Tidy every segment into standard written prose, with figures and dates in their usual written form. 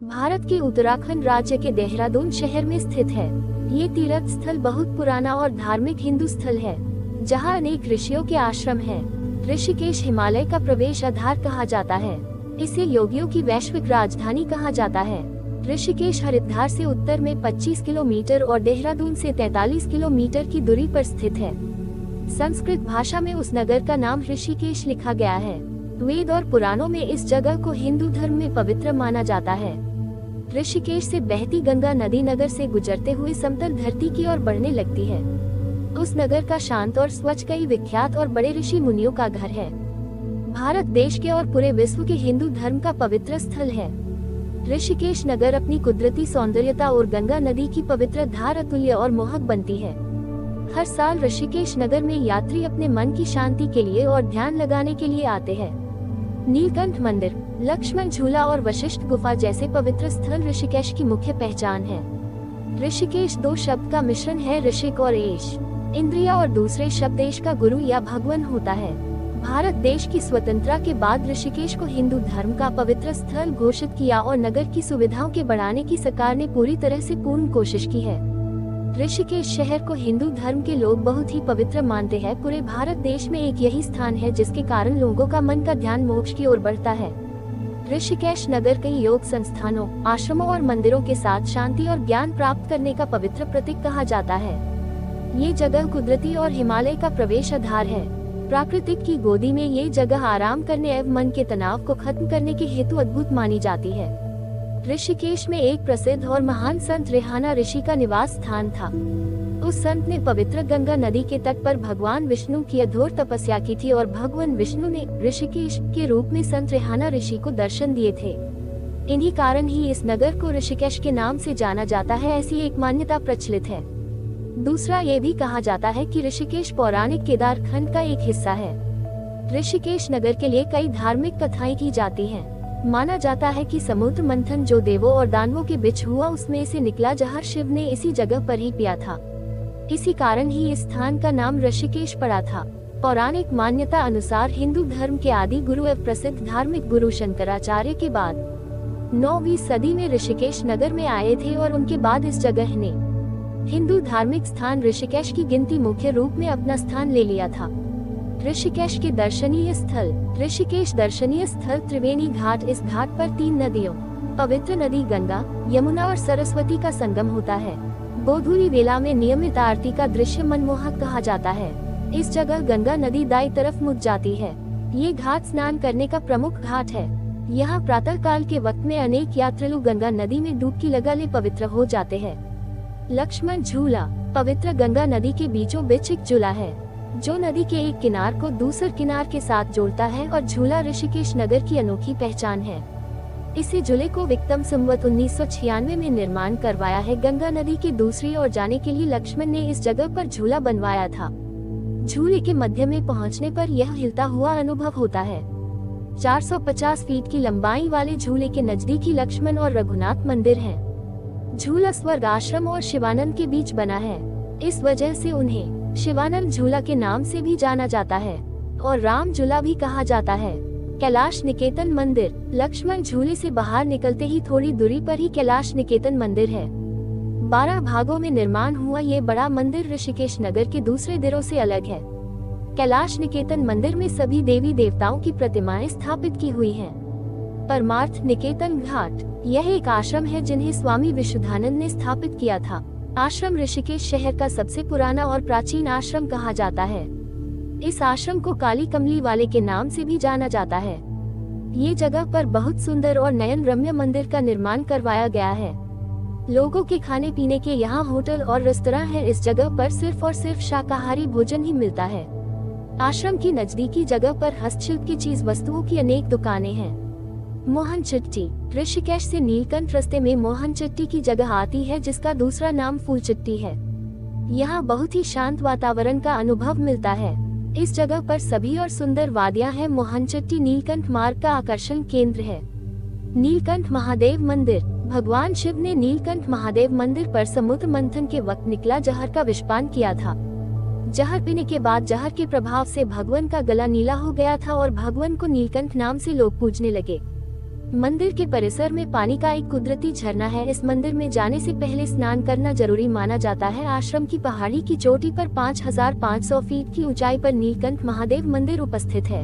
भारत के उत्तराखंड राज्य के देहरादून शहर में स्थित है। ये तीर्थ स्थल बहुत पुराना और धार्मिक हिंदू स्थल है, जहाँ अनेक ऋषियों के आश्रम हैं। ऋषिकेश हिमालय का प्रवेश आधार कहा जाता है। इसे योगियों की वैश्विक राजधानी कहा जाता है। ऋषिकेश हरिद्वार से उत्तर में 25 किलोमीटर और देहरादून से 43 किलोमीटर की दूरी पर स्थित है। संस्कृत भाषा में उस नगर का नाम ऋषिकेश लिखा गया है। वेद और पुराणों में इस जगह को हिंदू धर्म में पवित्र माना जाता है। ऋषिकेश से बहती गंगा नदी नगर से गुजरते हुए समतल धरती की ओर बढ़ने लगती है। उस नगर का शांत और स्वच्छ कई विख्यात और बड़े ऋषि मुनियों का घर है। भारत देश के और पूरे विश्व के हिंदू धर्म का पवित्र स्थल है। ऋषिकेश नगर अपनी कुदरती सौंदर्यता और गंगा नदी की पवित्र धार अतुल्य और मोहक बनती है। हर साल ऋषिकेश नगर में यात्री अपने मन की शांति के लिए और ध्यान लगाने के लिए आते हैं। नीलकंठ मंदिर, लक्ष्मण झूला और वशिष्ठ गुफा जैसे पवित्र स्थल ऋषिकेश की मुख्य पहचान है। ऋषिकेश दो शब्द का मिश्रण है, ऋषिक और एश। इंद्रिया और दूसरे शब्द एश का गुरु या भगवान होता है। भारत देश की स्वतंत्रता के बाद ऋषिकेश को हिंदू धर्म का पवित्र स्थल घोषित किया और नगर की सुविधाओं के बढ़ाने की सरकार ने पूरी तरह से पूर्ण कोशिश की है। ऋषिकेश शहर को हिंदू धर्म के लोग बहुत ही पवित्र मानते हैं। पूरे भारत देश में एक यही स्थान है जिसके कारण लोगों का मन का ध्यान मोक्ष की ओर बढ़ता है। ऋषिकेश नगर कई योग संस्थानों, आश्रमों और मंदिरों के साथ शांति और ज्ञान प्राप्त करने का पवित्र प्रतीक कहा जाता है। ये जगह कुदरती और हिमालय का प्रवेश आधार है। प्राकृतिक की गोदी में ये जगह आराम करने एवं मन के तनाव को खत्म करने के हेतु अद्भुत मानी जाती है। ऋषिकेश में एक प्रसिद्ध और महान संत रेहाना ऋषि का निवास स्थान था। उस संत ने पवित्र गंगा नदी के तट पर भगवान विष्णु की अघोर तपस्या की थी और भगवान विष्णु ने ऋषिकेश के रूप में संत रेहाना ऋषि को दर्शन दिए थे। इन्हीं कारण ही इस नगर को ऋषिकेश के नाम से जाना जाता है, ऐसी एक मान्यता प्रचलित है। दूसरा ये भी कहा जाता है कि ऋषिकेश पौराणिक केदार खंड का एक हिस्सा है। ऋषिकेश नगर के लिए कई धार्मिक कथाएं की जाती हैं। माना जाता है कि समुद्र मंथन जो देवों और दानवों के बीच हुआ, उसमें से निकला जहर शिव ने इसी जगह पर ही पिया था। इसी कारण ही इस स्थान का नाम ऋषिकेश पड़ा था। पौराणिक मान्यता अनुसार हिंदू धर्म के आदि गुरु एवं प्रसिद्ध धार्मिक गुरु शंकराचार्य के बाद 9वीं सदी में ऋषिकेश नगर में आए थे और उनके बाद इस जगह ने हिंदू धार्मिक स्थान ऋषिकेश की गिनती मुख्य रूप में अपना स्थान ले लिया था। ऋषिकेश के दर्शनीय स्थल। ऋषिकेश दर्शनीय स्थल त्रिवेणी घाट। इस घाट पर 3 नदियों, पवित्र नदी गंगा, यमुना और सरस्वती का संगम होता है। गोधूली वेला में नियमित आरती का दृश्य मनमोहक कहा जाता है। इस जगह गंगा नदी दाई तरफ मुड़ जाती है। ये घाट स्नान करने का प्रमुख घाट है। यहाँ प्रातः काल के वक्त में अनेक यात्रिलु गंगा नदी में डुबकी लगा ले पवित्र हो जाते हैं। लक्ष्मण झूला, पवित्र गंगा नदी के बीचों बीच एक झूला है जो नदी के एक किनार को दूसरे किनार के साथ जोड़ता है और झूला ऋषिकेश नगर की अनोखी पहचान है। इसे झूले को विक्रम संवत 1996 में निर्माण करवाया है। गंगा नदी के दूसरी ओर जाने के लिए लक्ष्मण ने इस जगह पर झूला बनवाया था। झूले के मध्य में पहुंचने पर यह हिलता हुआ अनुभव होता है। 450 फीट की लंबाई वाले झूले के नजदीक ही लक्ष्मण और रघुनाथ मंदिर है। झूला स्वर्ग आश्रम और शिवानंद के बीच बना है। इस वजह से उन्हें शिवानंद झूला के नाम से भी जाना जाता है और राम झूला भी कहा जाता है। कैलाश निकेतन मंदिर। लक्ष्मण झूले से बाहर निकलते ही थोड़ी दूरी पर ही कैलाश निकेतन मंदिर है। 12 भागों में निर्माण हुआ ये बड़ा मंदिर ऋषिकेश नगर के दूसरे दिरों से अलग है। कैलाश निकेतन मंदिर में सभी देवी देवताओं की प्रतिमाएं स्थापित की हुई हैं। परमार्थ निकेतन घाट, यह एक आश्रम है जिन्हें स्वामी विशुद्धानंद ने स्थापित किया था। आश्रम ऋषिकेश शहर का सबसे पुराना और प्राचीन आश्रम कहा जाता है। इस आश्रम को काली कमली वाले के नाम से भी जाना जाता है। ये जगह पर बहुत सुंदर और नयन रम्य मंदिर का निर्माण करवाया गया है। लोगों के खाने पीने के यहाँ होटल और रेस्तरां है। इस जगह पर सिर्फ और सिर्फ शाकाहारी भोजन ही मिलता है। आश्रम की नजदीकी जगह पर हस्तशिल्प की चीज वस्तुओं की अनेक दुकानें हैं। मोहन चिट्टी। ऋषिकेश से नीलकंठ रास्ते में मोहन चिट्टी की जगह आती है जिसका दूसरा नाम फूल चिट्टी है। यहाँ बहुत ही शांत वातावरण का अनुभव मिलता है। इस जगह पर सभी और सुंदर वादियां हैं। मोहन चिट्टी नीलकंठ मार्ग का आकर्षण केंद्र है। नीलकंठ महादेव मंदिर। भगवान शिव ने नीलकंठ महादेव मंदिर पर समुद्र मंथन के वक्त निकला जहर का विषपान किया था। जहर पीने के बाद जहर के प्रभाव से भगवान का गला नीला हो गया था और भगवान को नीलकंठ नाम से लोग पूजने लगे। मंदिर के परिसर में पानी का एक कुदरती झरना है। इस मंदिर में जाने से पहले स्नान करना जरूरी माना जाता है। आश्रम की पहाड़ी की चोटी पर 5500 फीट की ऊंचाई पर नीलकंठ महादेव मंदिर उपस्थित है।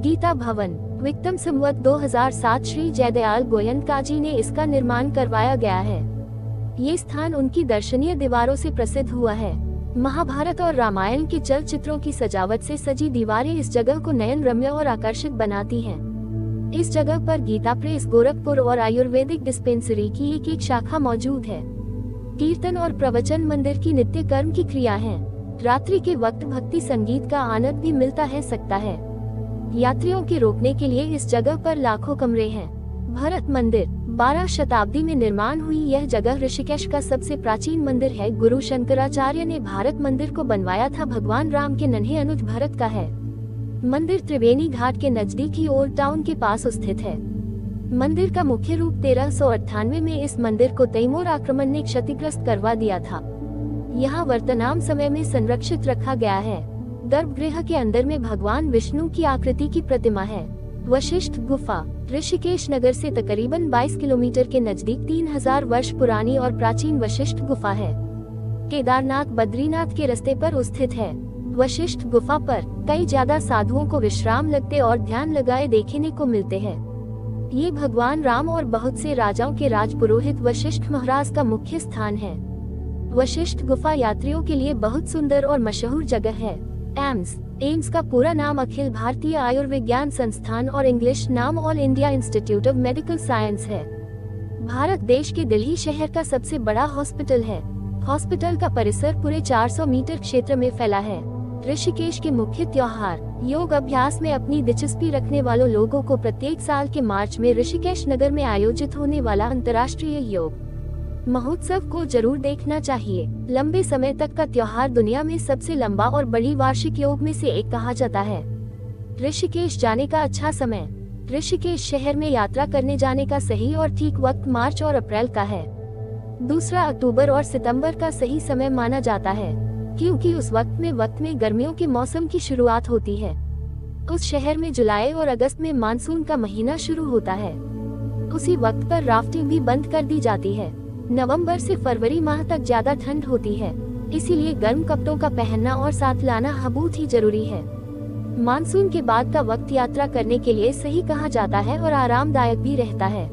गीता भवन विक्रम संवत 2007 श्री जयदयाल गोयनका जी ने इसका निर्माण करवाया गया है। ये स्थान उनकी दर्शनीय दीवारों से प्रसिद्ध हुआ है। महाभारत और रामायण के चलचित्रों की सजावट से सजी दीवारें इस जगह को नयन रम्य और आकर्षक बनाती हैं। इस जगह पर गीता प्रेस गोरखपुर और आयुर्वेदिक डिस्पेंसरी की एक शाखा मौजूद है। कीर्तन और प्रवचन मंदिर की नित्य कर्म की क्रिया है। रात्रि के वक्त भक्ति संगीत का आनंद भी मिलता है सकता है। यात्रियों के रोकने के लिए इस जगह पर लाखों कमरे हैं। भरत मंदिर 12 शताब्दी में निर्माण हुई यह जगह ऋषिकेश का सबसे प्राचीन मंदिर है। गुरु शंकराचार्य ने भारत मंदिर को बनवाया था। भगवान राम के नन्हे अनुज भरत का है। मंदिर त्रिवेणी घाट के नजदीक ही ओल्ड टाउन के पास स्थित है। मंदिर का मुख्य रूप 1398 में इस मंदिर को तैमूर आक्रमण ने क्षतिग्रस्त करवा दिया था। यहाँ वर्तमान समय में संरक्षित रखा गया है। गर्भगृह के अंदर में भगवान विष्णु की आकृति की प्रतिमा है। वशिष्ठ गुफा ऋषिकेश नगर से तकरीबन 22 किलोमीटर के नजदीक 3000 वर्ष पुरानी और प्राचीन वशिष्ठ गुफा है। केदारनाथ बद्रीनाथ के रास्ते पर स्थित है। वशिष्ठ गुफा पर कई ज्यादा साधुओं को विश्राम लगते और ध्यान लगाए देखने को मिलते हैं। ये भगवान राम और बहुत से राजाओं के राजपुरोहित वशिष्ठ महाराज का मुख्य स्थान है। वशिष्ठ गुफा यात्रियों के लिए बहुत सुंदर और मशहूर जगह है। एम्स का पूरा नाम अखिल भारतीय आयुर्विज्ञान संस्थान और इंग्लिश नाम all India institute of medical science है। भारत देश के दिल्ली शहर का सबसे बड़ा हॉस्पिटल है। हॉस्पिटल का परिसर पूरे 400 मीटर क्षेत्र में फैला है। ऋषिकेश के मुख्य त्योहार योग अभ्यास में अपनी दिलचस्पी रखने वालों लोगों को प्रत्येक साल के मार्च में ऋषिकेश नगर में आयोजित होने वाला अंतर्राष्ट्रीय योग महोत्सव को जरूर देखना चाहिए। लंबे समय तक का त्योहार दुनिया में सबसे लंबा और बड़ी वार्षिक योग में से एक कहा जाता है। ऋषिकेश जाने का अच्छा समय ऋषिकेश शहर में यात्रा करने जाने का सही और ठीक वक्त मार्च और अप्रैल का है। 2 अक्टूबर और सितंबर का सही समय माना जाता है, क्योंकि उस वक्त में गर्मियों के मौसम की शुरुआत होती है। उस शहर में जुलाई और अगस्त में मानसून का महीना शुरू होता है। उसी वक्त पर राफ्टिंग भी बंद कर दी जाती है। नवंबर से फरवरी माह तक ज्यादा ठंड होती है, इसीलिए गर्म कपड़ों का पहनना और साथ लाना बहुत ही जरूरी है। मानसून के बाद का वक्त यात्रा करने के लिए सही कहा जाता है और आरामदायक भी रहता है।